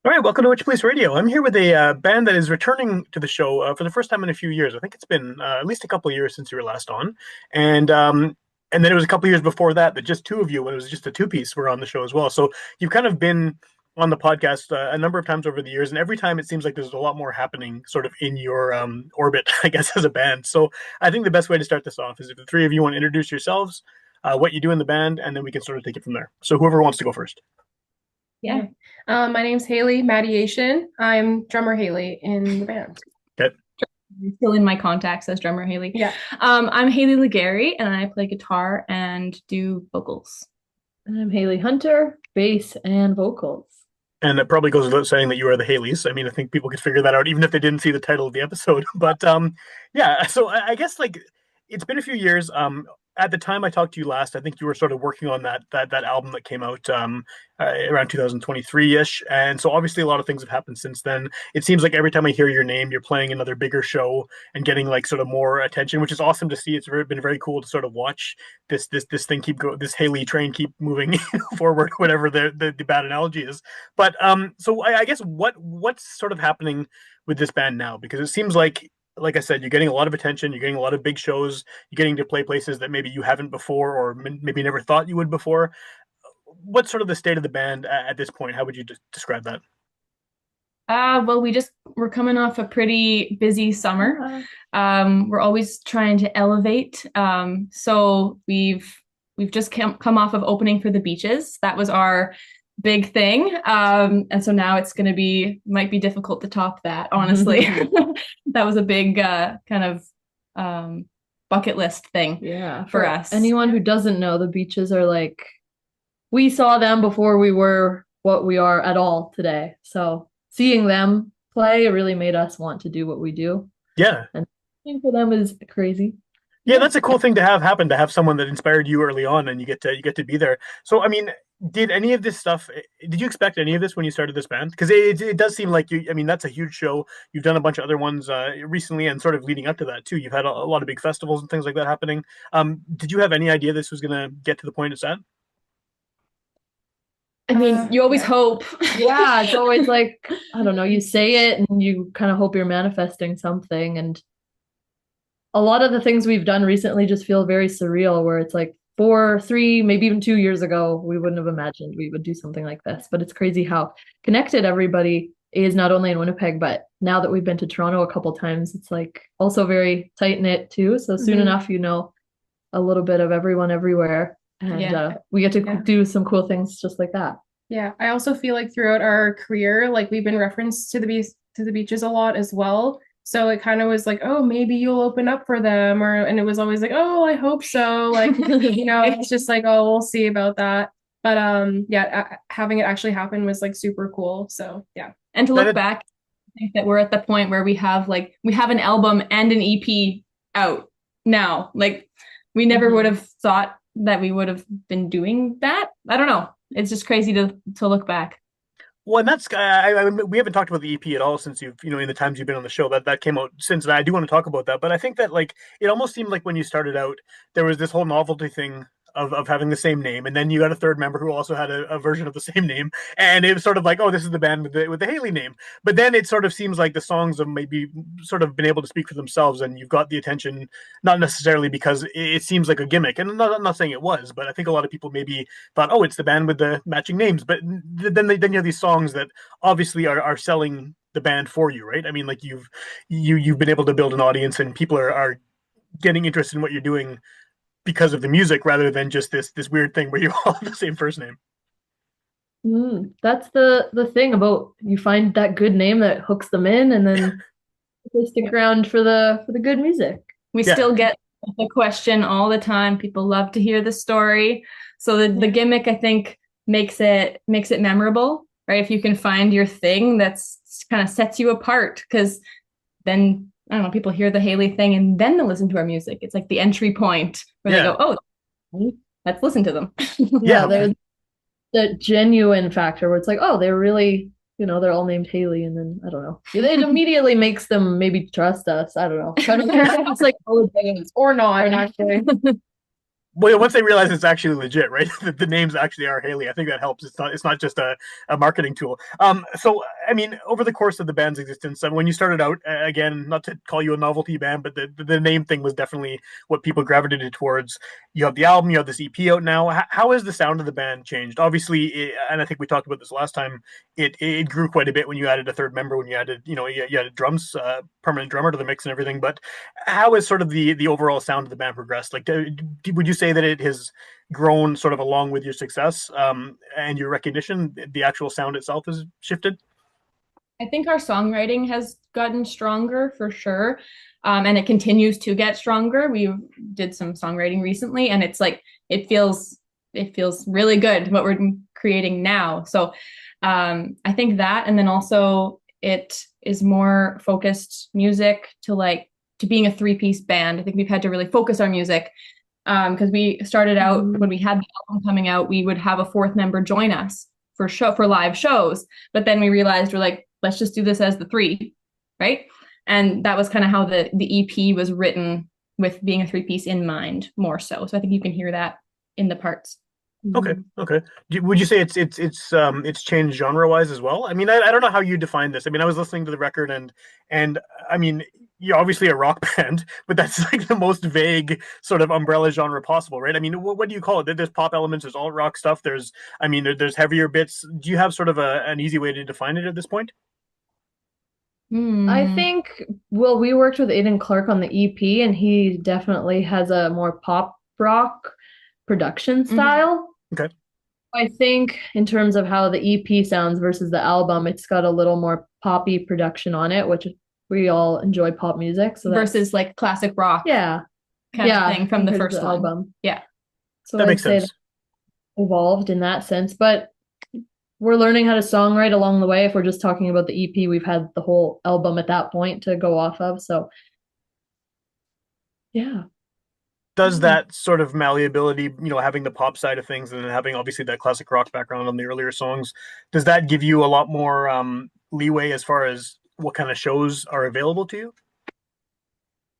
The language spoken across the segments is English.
All right, welcome to Witchpolice Radio. I'm here with a band that is returning to the show for the first time in a few years. I think it's been at least a couple of years since you were last on, and um, and then it was a couple of years before that just two of you, when it was just a two-piece, were on the show as well. So you've kind of been on the podcast a number of times over the years, and every time it seems like there's a lot more happening sort of in your orbit, I guess, as a band. So I think the best way to start this off is if the three of you want to introduce yourselves, what you do in the band, and then we can sort of take it from there. So whoever wants to go first. Yeah. My name's Haley Madiation. I'm drummer Haley in the band. Okay. Still in my contacts as drummer Haley. Yeah. I'm Haley Legary, and I play guitar and do vocals. And I'm Haley Hunter, bass and vocals. And it probably goes without saying that you are the Haileys. I mean, I think people could figure that out even if they didn't see the title of the episode. But yeah, so I guess like it's been a few years. At the time I talked to you last, I think you were sort of working on that album that came out around 2023-ish. And so obviously a lot of things have happened since then. It seems like every time I hear your name, you're playing another bigger show and getting like sort of more attention, which is awesome to see. It's been very cool to sort of watch this thing keep going, this Haley train keep moving forward, whatever the bad analogy is. But so I guess what's sort of happening with this band now? Because it seems like I said, you're getting a lot of attention, you're getting a lot of big shows, you're getting to play places that maybe you haven't before or maybe never thought you would before. What's sort of the state of the band at this point? How would you describe that? Well, we're coming off a pretty busy summer. We're always trying to elevate. So we've just come off of opening for the Beaches. That was our big thing. And so now it's going to might be difficult to top that, honestly. That was a big kind of bucket list thing for us. Anyone who doesn't know, the Beaches are like, we saw them before we were what we are at all today. So seeing them play really made us want to do what we do. Yeah. And for them is crazy. Yeah, that's a cool thing to have happen, to have someone that inspired you early on and you get to be there. So I mean, did any of this stuff, did you expect any of this when you started this band? Because it does seem like I mean, that's a huge show. You've done a bunch of other ones recently and sort of leading up to that too. You've had a lot of big festivals and things like that happening. Did you have any idea this was going to get to the point it's at? I mean, you always hope. Yeah, it's always like, I don't know, you say it and you kind of hope you're manifesting something. And a lot of the things we've done recently just feel very surreal, where it's like 4, 3, maybe even 2 years ago, we wouldn't have imagined we would do something like this. But it's crazy how connected everybody is, not only in Winnipeg, but now that we've been to Toronto a couple times, it's like also very tight-knit too. So soon enough, you know a little bit of everyone everywhere. And we get to do some cool things just like that. Yeah, I also feel like throughout our career, like we've been referenced to the Beaches a lot as well. So it kind of was like, oh, maybe you'll open up for them, and it was always like, oh, I hope so. Like, it's just like, oh, we'll see about that. But having it actually happen was like super cool. So yeah. And to look back, I think that we're at the point where we have an album and an EP out now. Like, we never would have thought that we would have been doing that. I don't know. It's just crazy to look back. Well, and that's we haven't talked about the EP at all since you've in the times you've been on the show that came out since. And I do want to talk about that, but I think that like it almost seemed like when you started out, there was this whole novelty thing of having the same name, and then you got a third member who also had a version of the same name, and it was sort of like, oh, this is the band with the Haley name. But then it sort of seems like the songs have maybe sort of been able to speak for themselves, and you've got the attention, not necessarily because it seems like a gimmick, and I'm not saying it was, but I think a lot of people maybe thought, oh, it's the band with the matching names. But then you have these songs that obviously are selling the band for you, right? I mean, like you've been able to build an audience, and people are getting interested in what you're doing because of the music rather than just this weird thing where you all have the same first name. That's the thing about, you find that good name that hooks them in, and then they stick around for the good music. We still get the question all the time. People love to hear the story. So the gimmick, I think, makes it memorable, right? If you can find your thing that's kind of sets you apart, because then I don't know, people hear the Haley thing and then they'll listen to our music. It's like the entry point where they go, oh, let's listen to them. There's the genuine factor where it's like, oh, they're really, they're all named Haley, and then I don't know, it immediately makes them maybe trust us. I don't know. It's like, oh, or not, actually. Well, once they realize it's actually legit, right? The names actually are Haley. I think that helps. It's not just a marketing tool. So I mean, over the course of the band's existence, when you started out, again, not to call you a novelty band, but the name thing was definitely what people gravitated towards. You have the album, you have this EP out now. How has the sound of the band changed? Obviously, and I think we talked about this last time, it grew quite a bit when you added a third member, when you added, you added drums, permanent drummer to the mix and everything. But how has sort of the overall sound of the band progressed? Like, would you say that it has grown sort of along with your success, and your recognition? The actual sound itself has shifted? I think our songwriting has gotten stronger for sure. And it continues to get stronger. We did some songwriting recently, and it's like it feels really good what we're creating now. So I think that, and then also it is more focused music to being a three-piece band. I think we've had to really focus our music, because we started out when we had the album coming out, we would have a fourth member join us for live shows, but then we realized we're like, let's just do this as the three, right? And that was kind of how the EP was written, with being a three-piece in mind more so. So I think you can hear that in the parts. Okay. Would you say it's changed genre-wise as well? I mean, I don't know how you define this. I mean, I was listening to the record, and I mean, you're obviously a rock band, but that's like the most vague sort of umbrella genre possible, right? I mean, what do you call it? There's pop elements, there's alt rock stuff, there's heavier bits. Do you have sort of an easy way to define it at this point? I think, well, we worked with Aidan Clark on the EP, and he definitely has a more pop rock production style. Okay. I think in terms of how the EP sounds versus the album, it's got a little more poppy production on it, which we all enjoy pop music. So versus like classic rock, kind of thing from the first album. Yeah. So that makes sense. Evolved in that sense, but we're learning how to songwrite along the way. If we're just talking about the EP, we've had the whole album at that point to go off of. So yeah. Does that sort of malleability, having the pop side of things and then having obviously that classic rock background on the earlier songs, does that give you a lot more leeway as far as what kind of shows are available to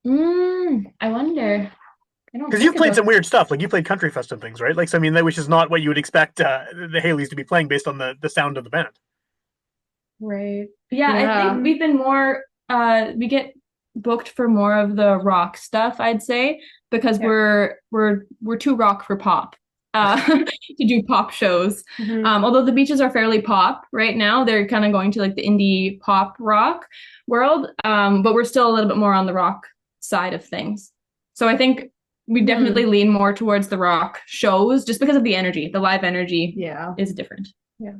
you? I wonder. Because you've played some weird stuff, like you played country fest and things, right? Like, so I mean, which is not what you would expect the Haileys to be playing based on the sound of the band. Right. Yeah, I think we've been more. We get booked for more of the rock stuff, I'd say, because we're too rock for pop to do pop shows. Although the Beaches are fairly pop right now, they're kind of going to like the indie pop rock world, but we're still a little bit more on the rock side of things. So I think we definitely lean more towards the rock shows just because of the energy. The live energy is different. Yeah.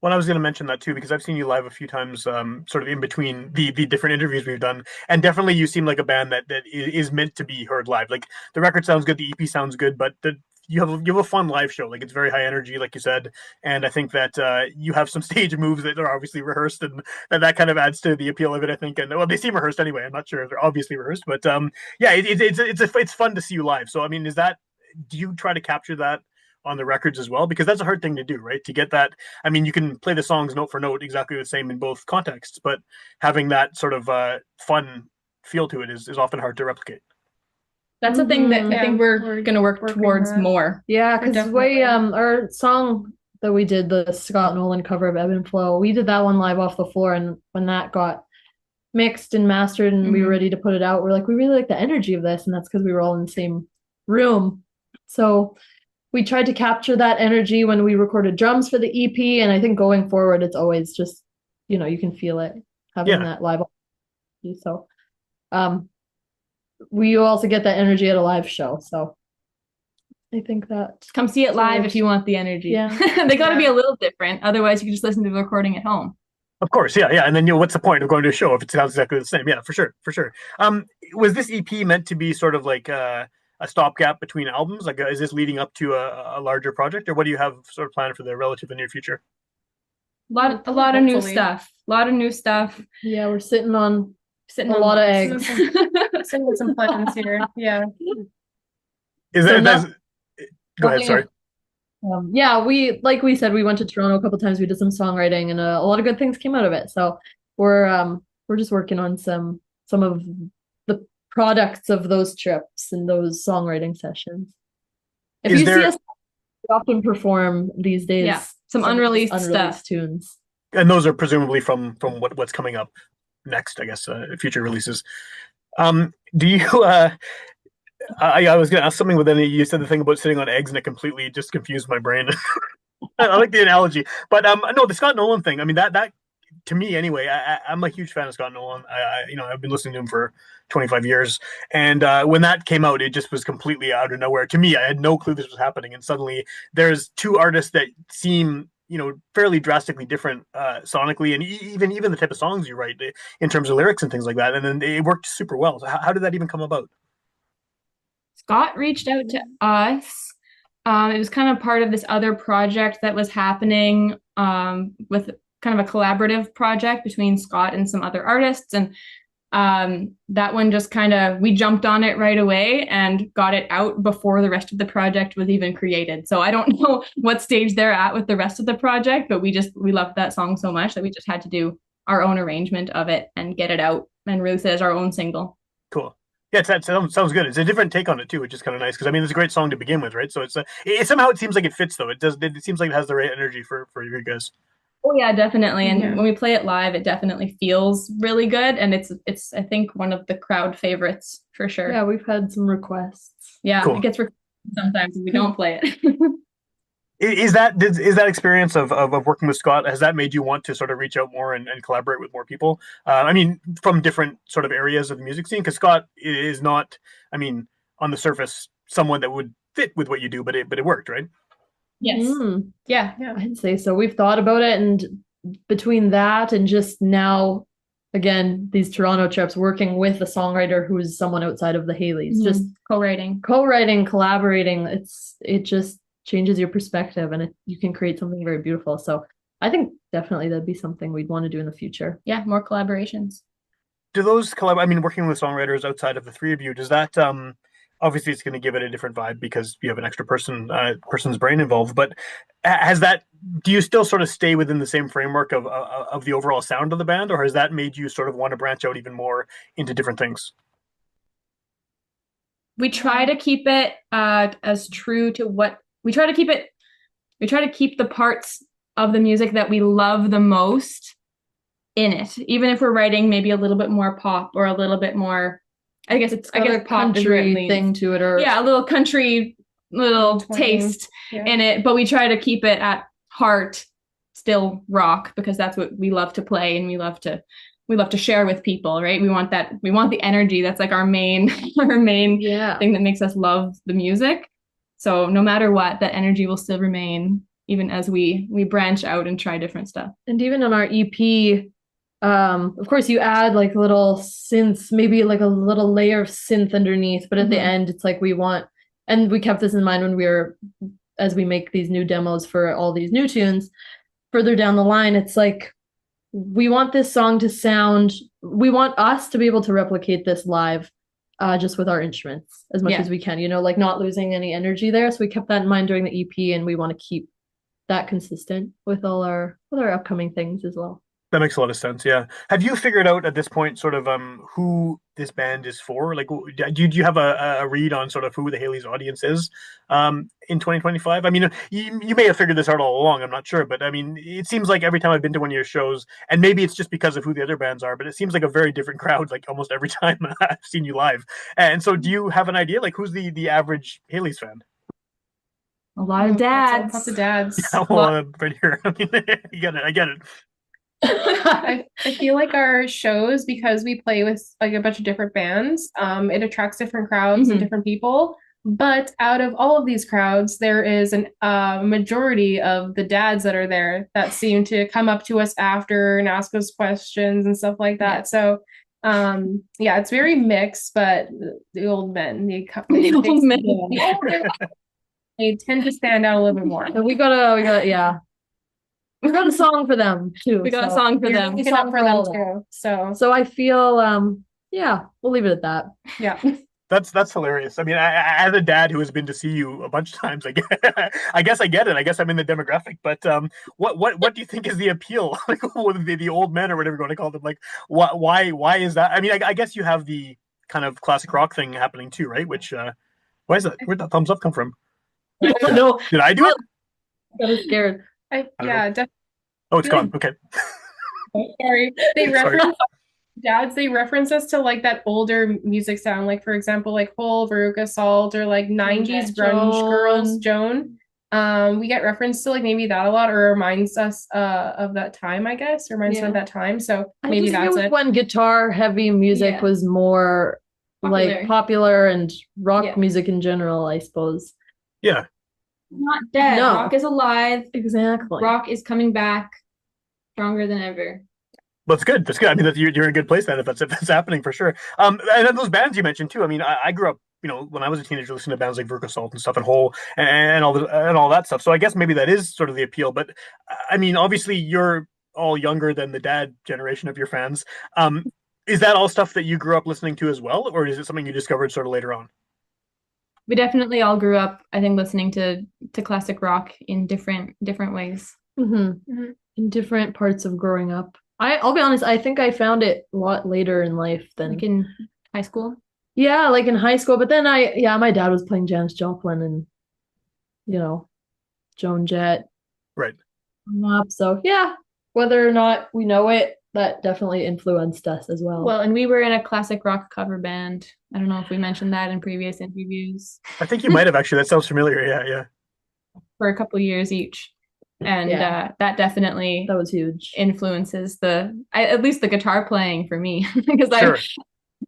Well, I was going to mention that too, because I've seen you live a few times, sort of in between the different interviews we've done, and definitely you seem like a band that is meant to be heard live. Like the record sounds good, the EP sounds good, but you have a fun live show. Like it's very high energy, like you said, and I think that you have some stage moves that are obviously rehearsed, and that kind of adds to the appeal of it. I think, and well, they seem rehearsed anyway. I'm not sure if they're obviously rehearsed, but yeah, it's fun to see you live. So I mean, do you try to capture that on the records as well? Because that's a hard thing to do, right? To get that, I mean, you can play the songs note for note exactly the same in both contexts, but having that sort of fun feel to it is often hard to replicate. That's a thing that I think we're going to work towards more. Yeah, because our song that we did, the Scott Nolan cover of Ebb and Flow, we did that one live off the floor, and when that got mixed and mastered and we were ready to put it out, we're like, we really like the energy of this, and that's because we were all in the same room. So we tried to capture that energy when we recorded drums for the EP, and I think going forward, it's always just, you can feel it having that live. So, we also get that energy at a live show. So I think that come see it live if you want the energy. Yeah, they got to be a little different. Otherwise, you can just listen to the recording at home. Of course, yeah. And then what's the point of going to a show if it sounds exactly the same? Yeah, for sure. Was this EP meant to be sort of like a stopgap between albums? Like, is this leading up to a larger project, or what do you have sort of planned for the relatively near future? A lot of new stuff. A lot of new stuff. Yeah, we're sitting on a lot of eggs. Sitting with some plans here. Yeah. Go ahead, sorry. Yeah, like we said, we went to Toronto a couple times. We did some songwriting, and a lot of good things came out of it. So we're just working on some of the products of those trips and those songwriting sessions. If you see us, we often perform these days. Yeah, some unreleased stuff. Tunes. And those are presumably from what's coming up next, I guess, future releases. Do you? I was going to ask something, but then you said the thing about sitting on eggs, and it completely just confused my brain. I like the analogy, but no, the Scott Nolan thing. I mean, that to me anyway. I'm a huge fan of Scott Nolan. I've been listening to him for 25 years, and when that came out, it just was completely out of nowhere to me. I had no clue this was happening, and suddenly there's two artists that seem fairly drastically different sonically, and even the type of songs you write in terms of lyrics and things like that, and then it worked super well. So how did that even come about? Scott reached out to us. It was kind of part of this other project that was happening with kind of a collaborative project between Scott and some other artists. And that one just kind of, we jumped on it right away and got it out before the rest of the project was even created. So I don't know what stage they're at with the rest of the project, but we loved that song so much that we just had to do our own arrangement of it and get it out and release it as our own single. Cool. Yeah, that sounds good. It's a different take on it too, which is kind of nice because I mean it's a great song to begin with, right? So somehow it seems like it fits though. It does. It seems like it has the right energy for you guys. Oh yeah, definitely. And when we play it live, it definitely feels really good, and it's I think one of the crowd favorites for sure. Yeah, we've had some requests. Yeah, cool. It gets requested sometimes if we don't play it. Is that experience of working with Scott, has that made you want to sort of reach out more and collaborate with more people? I mean, from different sort of areas of the music scene, because Scott is not, I mean, on the surface, someone that would fit with what you do, but it worked, right? Yes. Yeah. I'd say so. We've thought about it, and between that and just now, again, these Toronto trips, working with a songwriter who is someone outside of the Haileys, just co-writing, collaborating, it just changes your perspective, and you can create something very beautiful. So I think definitely that'd be something we'd want to do in the future. Yeah, more collaborations. Do those I mean, working with songwriters outside of the three of you, does that obviously it's going to give it a different vibe because you have an extra person's brain involved, but do you still sort of stay within the same framework of the overall sound of the band, or has that made you sort of want to branch out even more into different things? We try to keep it as true to what we try to keep the parts of the music that we love the most in it, even if we're writing maybe a little bit more pop or a little bit more, I guess a country thing to it, or a little country taste in it, but we try to keep it at heart still rock, because that's what we love to play and we love to share with people, right? We want the energy. That's like our main thing that makes us love the music. So no matter what, that energy will still remain even as we branch out and try different stuff. And even on our EP, of course you add like little synths, maybe like a little layer of synth underneath, but at the end it's like we kept this in mind as we make these new demos for all these new tunes further down the line. It's like we want this song to we want us to be able to replicate this live, just with our instruments as much as we can, like not losing any energy there. So we kept that in mind during the EP, and we want to keep that consistent with all our upcoming things as well. That makes a lot of sense. Yeah. Have you figured out at this point sort of who this band is for? Like, do you have a read on sort of who the Haileys audience is in 2025? I mean, you may have figured this out all along. I'm not sure, but I mean, it seems like every time I've been to one of your shows, and maybe it's just because of who the other bands are, but it seems like a very different crowd, like almost every time I've seen you live. And so, do you have an idea, like who's the average Haileys fan? A lot of dads. Lots of dads. Yeah, well, right here. I mean, I get it. I feel like our shows, because we play with like a bunch of different bands, it attracts different crowds and different people. But out of all of these crowds, there is a majority of the dads that are there that seem to come up to us after and ask us questions and stuff like that. So it's very mixed, but the old men, they tend to stand out a little bit more. So we got a song for them too. We got a song for them. A song for them too. So I feel we'll leave it at that. Yeah. That's hilarious. I mean, as a dad who has been to see you a bunch of times, I guess I get it. I guess I'm in the demographic. But what do you think is the appeal? Like the old men or whatever you want to call them. Like why is that? I mean, I guess you have the kind of classic rock thing happening too, right? Which why is that? Where'd that thumbs up come from? No, did I do it? I was scared. Definitely. Oh, it's gone. Okay. Sorry. They Sorry. reference dads, they reference us to like that older music sound, like for example, like Hole, Veruca Salt, or like 90s grunge girls, Joan. We get reference to like maybe that a lot, or reminds us of that time, I guess, reminds us of that time. So I maybe just think it that's was it. when guitar heavy music was more like popular and rock music in general, I suppose. Yeah. Not dead. No. Rock is alive. Exactly. Rock is coming back stronger than ever. Well, it's good. That's good. I mean, you're in a good place then if that's happening for sure. And then those bands you mentioned too. I mean, I grew up, when I was a teenager, listening to bands like Verka Salt and stuff, and Hole, and all that stuff. So I guess maybe that is sort of the appeal. But I mean, obviously, you're all younger than the dad generation of your fans. Is that all stuff that you grew up listening to as well, or is it something you discovered sort of later on? We definitely all grew up, I think, listening to classic rock in different ways. In different parts of growing up. I'll be honest, I think I found it a lot later in life than like in high school. Yeah, like in high school. But then my dad was playing Janis Joplin and Joan Jett. Right. So yeah, whether or not we know it, that definitely influenced us as well. Well, and we were in a classic rock cover band. I don't know if we mentioned that in previous interviews. I think you might have actually. That sounds familiar. Yeah. For a couple years each. And that definitely was huge. Influences at least the guitar playing for me because I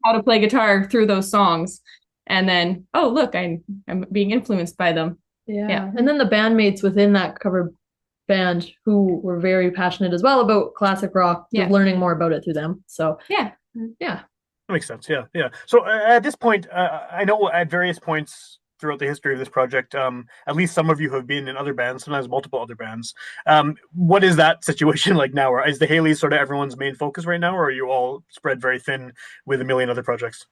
how to play guitar through those songs, and then look, I'm being influenced by them. Yeah, and then the bandmates within that cover band who were very passionate as well about classic rock, learning more about it through them. So yeah, that makes sense. Yeah. So at this point, I know at various points throughout the history of this project, at least some of you have been in other bands, sometimes multiple other bands. What is that situation like now? Or is the Haileys sort of everyone's main focus right now, or are you all spread very thin with a million other projects?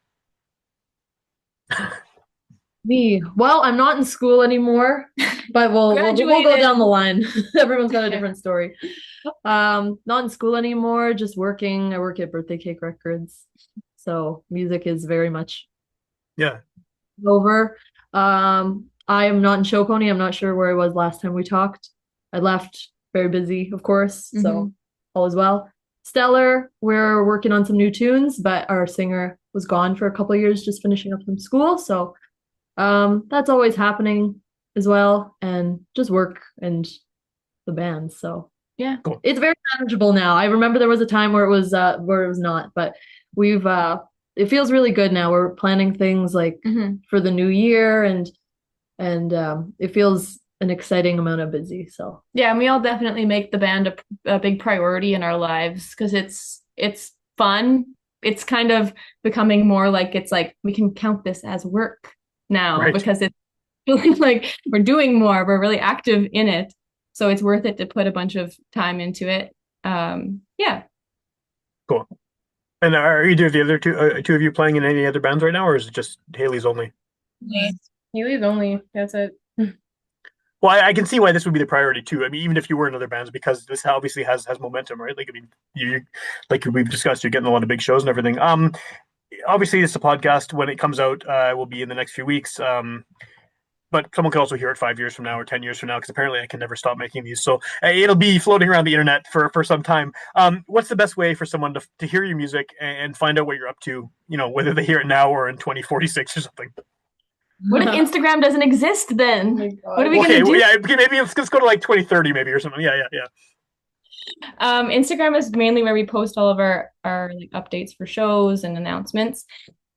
Me. Well, I'm not in school anymore, but we'll go down the line. Everyone's got a different story. Not in school anymore, just working. I work at Birthday Cake Records. So music is very much over. I am not in Show Pony. I'm not sure where I was last time we talked. I left, very busy, of course. So all is well. Stellar, we're working on some new tunes, but our singer was gone for a couple of years, just finishing up some school. So that's always happening as well, and just work and the band. So yeah, cool. It's very manageable now. I remember there was a time where it was not, but we've it feels really good now. We're planning things like for the new year, and it feels an exciting amount of busy. So yeah, and we all definitely make the band a big priority in our lives because it's fun. It's kind of becoming more like we can count this as work now because it's feeling like we're doing more. We're really active in it, so it's worth it to put a bunch of time into it. Yeah. Cool. And are either of the other two of you playing in any other bands right now, or is it just Haileys only? Haileys only. That's it. Well, I can see why this would be the priority too. I mean, even if you were in other bands, because this obviously has momentum, right? Like, I mean, you like we've discussed, you're getting a lot of big shows and everything. Obviously, it's a podcast. When it comes out, will be in the next few weeks. But someone could also hear it 5 years from now or 10 years from now, because apparently I can never stop making these. So it'll be floating around the internet for some time. What's the best way for someone to hear your music and find out what you're up to, whether they hear it now or in 2046 or something? What if Instagram doesn't exist then? What are we going to do? Yeah, maybe let's go to like 2030 maybe or something. Yeah. Instagram is mainly where we post all of our like updates for shows and announcements.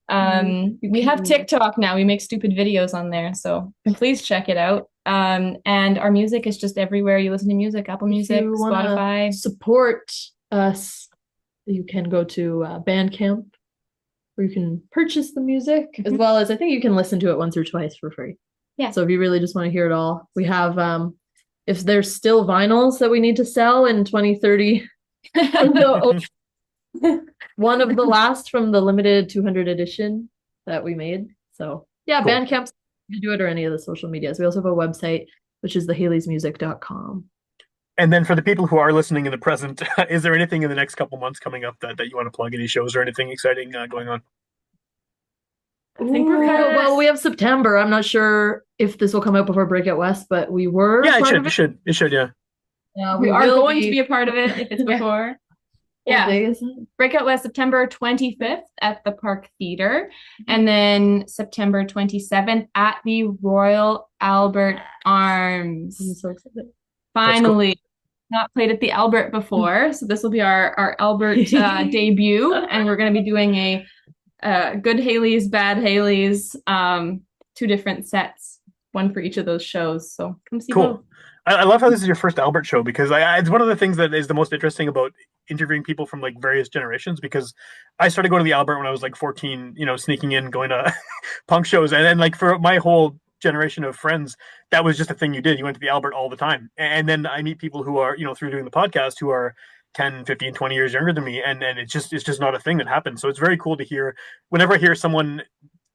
We have TikTok now. We make stupid videos on there, so please check it out. And our music is just everywhere you listen to music: Apple Music, Spotify. Support us. You can go to Bandcamp, where you can purchase the music, as well as I think you can listen to it once or twice for free. Yeah. So if you really just want to hear it all, we have if there's still vinyls that we need to sell in 2030. One of the last from the limited 200 edition that we made. So yeah, cool. Bandcamp, you do it, or any of the social medias. We also have a website, which is thehaileysmusic.com. And then for the people who are listening in the present, is there anything in the next couple months coming up that you want to plug? Any shows or anything exciting going on? I think we're kind of... Well, we have September. I'm not sure if this will come out before Breakout West, but we were. Yeah, it should. Yeah. We are going to be a part of it if it's before. Yeah. What day is it? Breakout was September 25th at the Park Theater, and then September 27th at the Royal Albert Arms. I'm so excited. Finally, not played at the Albert before, so this will be our Albert debut, and we're going to be doing a good Haileys, bad Haileys, 2 different sets, one for each of those shows. So come see both. Cool. I love how this is your first Albert show because it's one of the things that is the most interesting about interviewing people from like various generations because I started going to the Albert when I was like 14, sneaking in, going to punk shows. And then like for my whole generation of friends, that was just a thing you did. You went to the Albert all the time. And then I meet people who are, through doing the podcast who are 10, 15, 20 years younger than me. And it's just not a thing that happens. So it's very cool to hear whenever I hear someone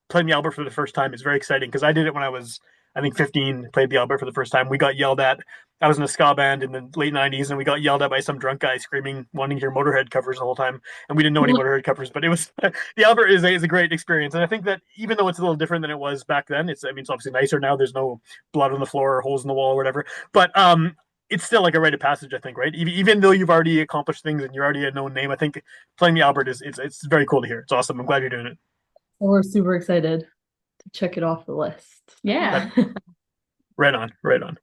playing the Albert for the first time, it's very exciting because I did it when I was, I think 15, played the Albert for the first time. We got yelled at. I was in a ska band in the late 90s, and we got yelled at by some drunk guy screaming, wanting to hear Motorhead covers the whole time. And we didn't know any Motorhead covers, but it was the Albert is a great experience. And I think that even though it's a little different than it was back then, it's obviously nicer now. There's no blood on the floor or holes in the wall or whatever. But it's still like a rite of passage, I think, right? Even though you've already accomplished things and you're already a known name, I think playing the Albert it's very cool to hear. It's awesome. I'm glad you're doing it. We're super excited to check it off the list. Yeah. Right on, right on.